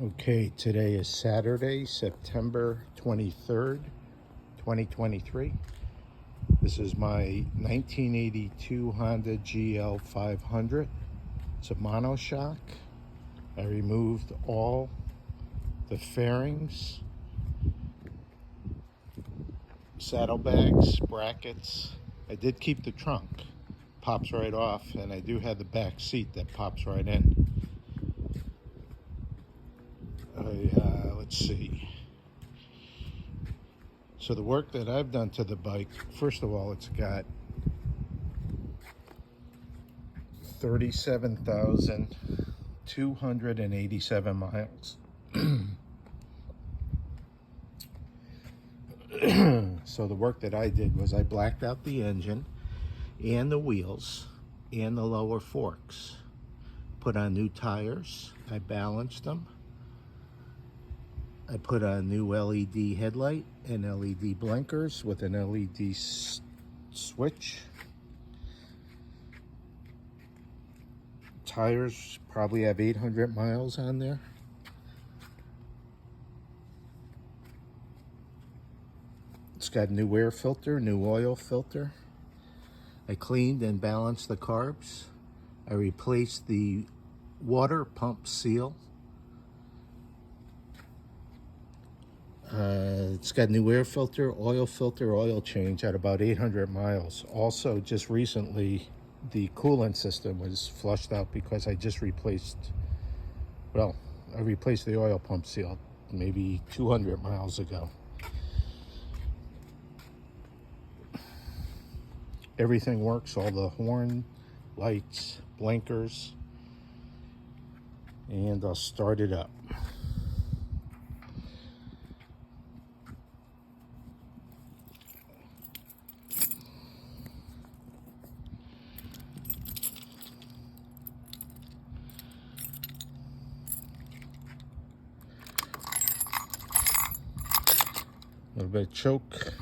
Okay, today is Saturday, September 23rd, 2023. This is my 1982 Honda GL500. It's a monoshock. I removed all the fairings, saddlebags, brackets. I did keep the trunk. Pops right off, and I do have the back seat that pops right in. Let's see. So the work that I've done to the bike, first of all, it's got 37,287 miles. So the work that I did was I blacked out the engine and the wheels and the lower forks. Put on new tires. I balanced them. I put on new LED headlight and LED blinkers with an LED switch. Tires probably have 800 miles on there. It's got a new air filter, new oil filter. I cleaned and balanced the carbs. I replaced the water pump seal. It's got new air filter, oil change at about 800 miles. Also, just recently, the coolant system was flushed out because I just replaced, I replaced the oil pump seal maybe 200 miles ago. Everything works, all the horn, lights, blinkers, and I'll start it up. A little bit of choke.